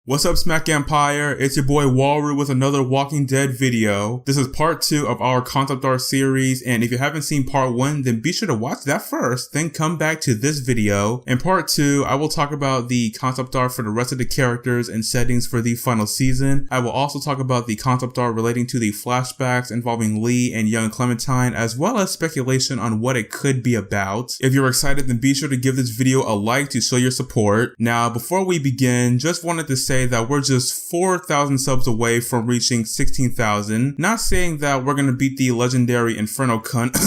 What's up, SmackNPie? It's your boy Walru with another Walking Dead video. This is part 2 of our concept art series, and if you haven't seen part 1, then be sure to watch that first, then come back to this video. In part 2, I will talk about the concept art for the rest of the characters and settings for the final season. I will also talk about the concept art relating to the flashbacks involving Lee and young Clementine, as well as speculation on what it could be about. If you're excited, then be sure to give this video a like to show your support. Now, before we begin, just wanted to say that we're just 4,000 subs away from reaching 16,000. Not saying that we're gonna beat the legendary Inferno cunt,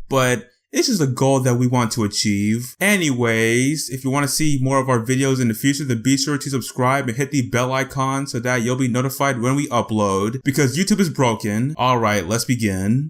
but it's just a goal that we want to achieve. Anyways, if you want to see more of our videos in the future, then be sure to subscribe and hit the bell icon so that you'll be notified when we upload, because YouTube is broken. Alright, let's begin.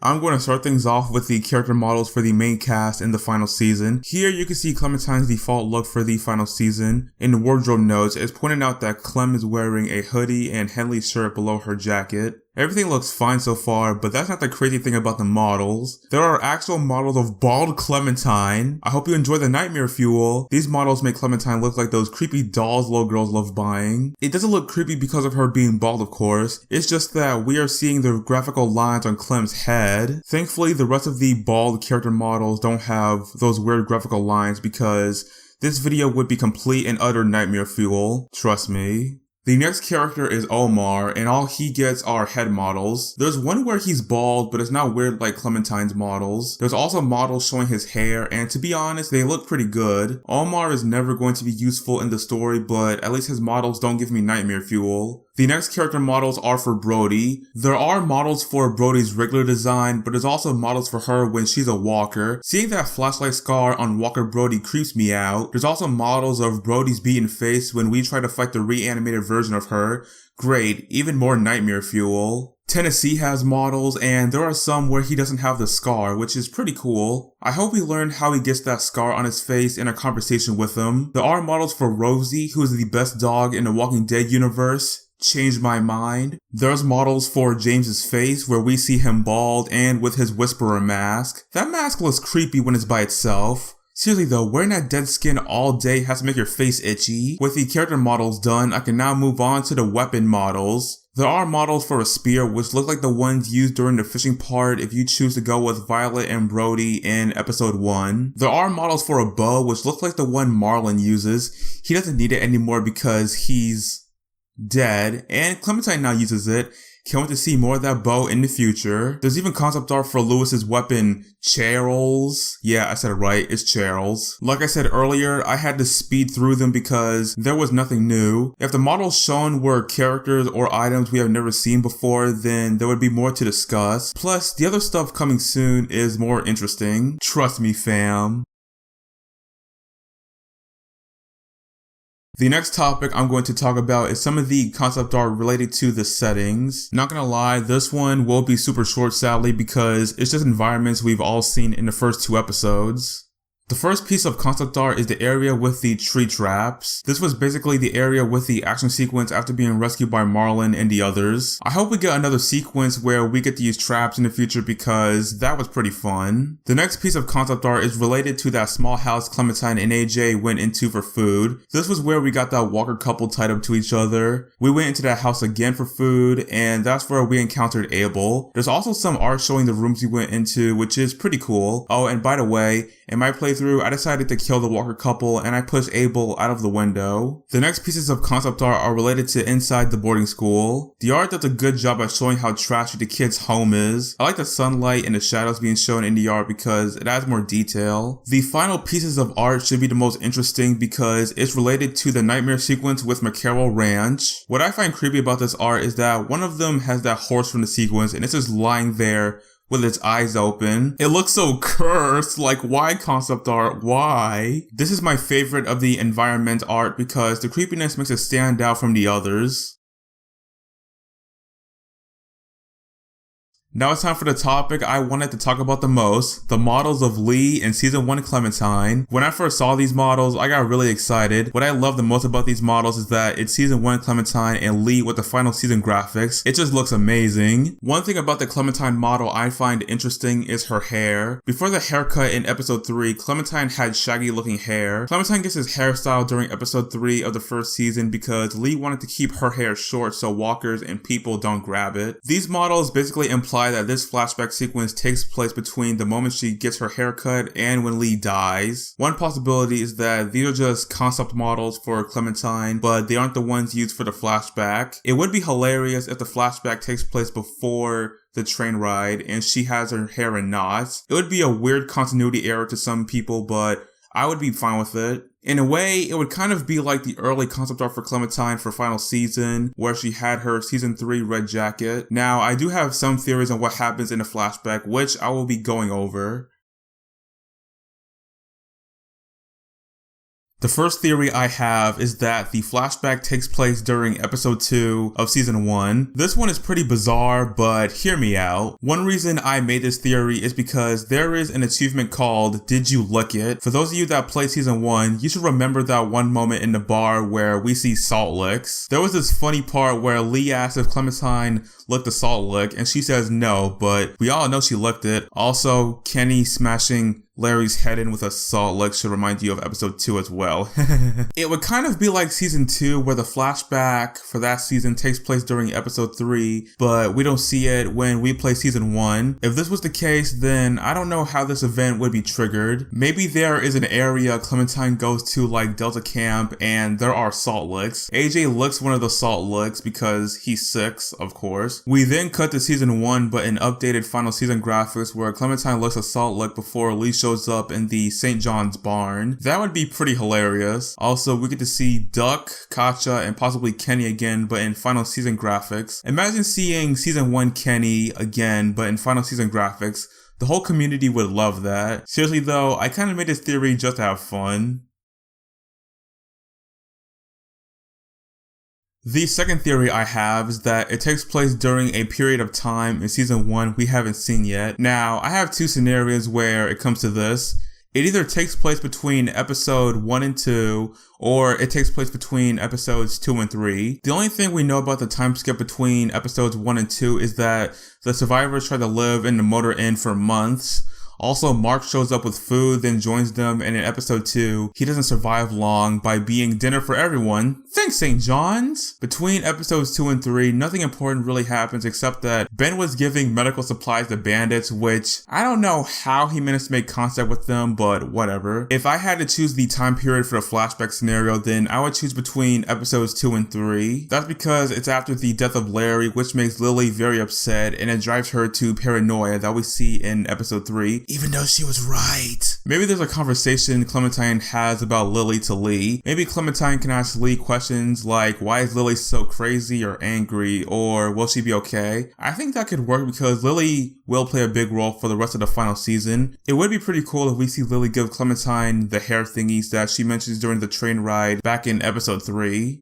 I'm going to start things off with the character models for the main cast in the final season. Here you can see Clementine's default look for the final season. In the wardrobe notes, it's pointed out that Clem is wearing a hoodie and Henley's shirt below her jacket. Everything looks fine so far, but that's not the crazy thing about the models. There are actual models of bald Clementine. I hope you enjoy the nightmare fuel. These models make Clementine look like those creepy dolls little girls love buying. It doesn't look creepy because of her being bald, of course. It's just that we are seeing the graphical lines on Clem's head. Thankfully, the rest of the bald character models don't have those weird graphical lines because this video would be complete and utter nightmare fuel. Trust me. The next character is Omar, and all he gets are head models. There's one where he's bald, but it's not weird like Clementine's models. There's also models showing his hair, and to be honest, they look pretty good. Omar is never going to be useful in the story, but at least his models don't give me nightmare fuel. The next character models are for Brody. There are models for Brody's regular design, but there's also models for her when she's a walker. Seeing that flashlight scar on Walker Brody creeps me out. There's also models of Brody's beaten face when we try to fight the reanimated version of her. Great, even more nightmare fuel. Tennessee has models, and there are some where he doesn't have the scar, which is pretty cool. I hope we learn how he gets that scar on his face in a conversation with him. There are models for Rosie, who is the best dog in the Walking Dead universe. Changed my mind. There's models for James's face where we see him bald and with his whisperer mask. That mask looks creepy when it's by itself. Seriously though, wearing that dead skin all day has to make your face itchy. With the character models done, I can now move on to the weapon models. There are models for a spear which look like the ones used during the fishing part if you choose to go with Violet and Brody in episode 1. There are models for a bow which look like the one Marlon uses. He doesn't need it anymore because he's dead, and Clementine now uses it. Can't wait to see more of that bow in the future. There's even concept art for Lewis's weapon, Charles. Yeah, I said it right, it's Charles. Like I said earlier, I had to speed through them because there was nothing new. If the models shown were characters or items we have never seen before, then there would be more to discuss. Plus, the other stuff coming soon is more interesting. Trust me, fam. The next topic I'm going to talk about is some of the concept art related to the settings. Not gonna lie, this one will be super short sadly because it's just environments we've all seen in the first 2 episodes. The first piece of concept art is the area with the tree traps. This was basically the area with the action sequence after being rescued by Marlon and the others. I hope we get another sequence where we get to use traps in the future because that was pretty fun. The next piece of concept art is related to that small house Clementine and AJ went into for food. This was where we got that Walker couple tied up to each other. We went into that house again for food, and that's where we encountered Abel. There's also some art showing the rooms we went into, which is pretty cool. Oh, and by the way, in my playthrough, I decided to kill the Walker couple and I pushed Abel out of the window. The next pieces of concept art are related to inside the boarding school. The art does a good job at showing how trashy the kid's home is. I like the sunlight and the shadows being shown in the art because it adds more detail. The final pieces of art should be the most interesting because it's related to the nightmare sequence with McCarroll Ranch. What I find creepy about this art is that one of them has that horse from the sequence and it's just lying there with its eyes open. It looks so cursed, like why concept art, why? This is my favorite of the environment art because the creepiness makes it stand out from the others. Now it's time for the topic I wanted to talk about the most, the models of Lee and Season 1 Clementine. When I first saw these models, I got really excited. What I love the most about these models is that it's Season 1 Clementine and Lee with the final season graphics. It just looks amazing. One thing about the Clementine model I find interesting is her hair. Before the haircut in episode 3, Clementine had shaggy looking hair. Clementine gets his hairstyle during episode 3 of the first season because Lee wanted to keep her hair short so walkers and people don't grab it. These models basically imply that this flashback sequence takes place between the moment she gets her haircut and when Lee dies. One possibility is that these are just concept models for Clementine, but they aren't the ones used for the flashback. It would be hilarious if the flashback takes place before the train ride and she has her hair in knots. It would be a weird continuity error to some people, but I would be fine with it. In a way, it would kind of be like the early concept art for Clementine for final season, where she had her season 3 red jacket. Now, I do have some theories on what happens in the flashback, which I will be going over. The first theory I have is that the flashback takes place during episode 2 of season 1. This one is pretty bizarre, but hear me out. One reason I made this theory is because there is an achievement called Did You Lick It? For those of you that played season 1, you should remember that one moment in the bar where we see salt licks. There was this funny part where Lee asks if Clementine licked the salt lick, and she says no, but we all know she licked it. Also, Kenny smashing Larry's head in with a salt lick should remind you of episode 2 as well. It would kind of be like season 2 where the flashback for that season takes place during episode 3, but we don't see it when we play season 1. If this was the case, then I don't know how this event would be triggered. Maybe there is an area Clementine goes to like Delta Camp and there are salt licks. AJ licks one of the salt licks because he's 6, of course. We then cut to season 1 but in updated final season graphics where Clementine licks a salt lick before Alicia shows up in the St. John's barn. That would be pretty hilarious. Also, we get to see Duck, Katja, and possibly Kenny again, but in final season graphics. Imagine seeing season 1 Kenny again, but in final season graphics. The whole community would love that. Seriously though, I kind of made this theory just to have fun. The second theory I have is that it takes place during a period of time in season 1 we haven't seen yet. Now, I have two scenarios where it comes to this. It either takes place between episode 1 and 2, or it takes place between episodes 2 and 3. The only thing we know about the time skip between episodes 1 and 2 is that the survivors try to live in the motor inn for months. Also, Mark shows up with food, then joins them, and in episode 2, he doesn't survive long by being dinner for everyone. Thanks, St. John's! Between episodes 2 and 3, nothing important really happens except that Ben was giving medical supplies to bandits, which I don't know how he managed to make contact with them, but whatever. If I had to choose the time period for the flashback scenario, then I would choose between episodes 2 and 3. That's because it's after the death of Larry, which makes Lily very upset, and it drives her to paranoia that we see in episode 3. Even though she was right. Maybe there's a conversation Clementine has about Lily to Lee. Maybe Clementine can ask Lee questions like, why is Lily so crazy or angry, or will she be okay? I think that could work because Lily will play a big role for the rest of the final season. It would be pretty cool if we see Lily give Clementine the hair thingies that she mentions during the train ride back in episode 3.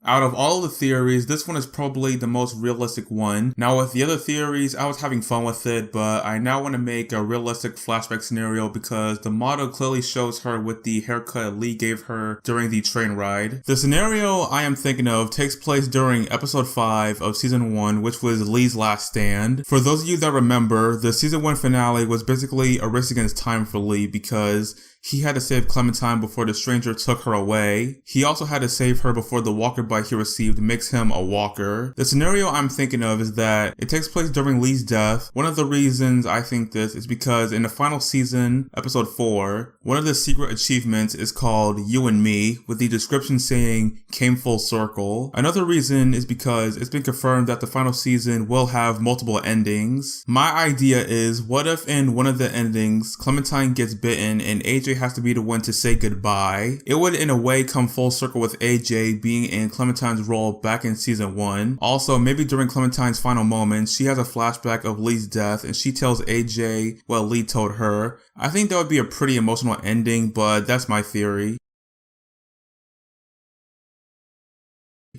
Out of all of the theories, this one is probably the most realistic one. Now with the other theories, I was having fun with it, but I now want to make a realistic flashback scenario because the model clearly shows her with the haircut Lee gave her during the train ride. The scenario I am thinking of takes place during episode 5 of season 1, which was Lee's last stand. For those of you that remember, the season 1 finale was basically a race against time for Lee because he had to save Clementine before the stranger took her away. He also had to save her before the walker bite he received makes him a walker. The scenario I'm thinking of is that it takes place during Lee's death. One of the reasons I think this is because in the final season, episode 4, one of the secret achievements is called You and Me, with the description saying came full circle. Another reason is because it's been confirmed that the final season will have multiple endings. My idea is, what if in one of the endings, Clementine gets bitten and AJ has to be the one to say goodbye? It would in a way come full circle with AJ being in Clementine's role back in season 1. Also, maybe during Clementine's final moments, she has a flashback of Lee's death and she tells AJ what Lee told her. I think that would be a pretty emotional ending, but that's my theory.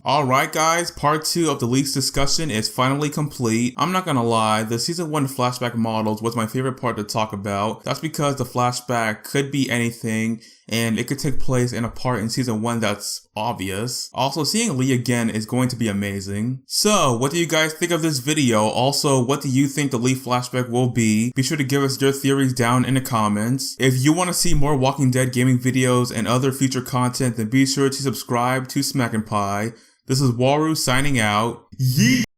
Alright guys, part 2 of the leaks discussion is finally complete. I'm not gonna lie, the season 1 flashback models was my favorite part to talk about. That's because the flashback could be anything, and it could take place in a part in season 1 that's obvious. Also, seeing Lee again is going to be amazing. So, what do you guys think of this video? Also, what do you think the Lee flashback will be? Be sure to give us your theories down in the comments. If you want to see more Walking Dead gaming videos and other future content, then be sure to subscribe to SmackNPie. This is Waru signing out. Yeet!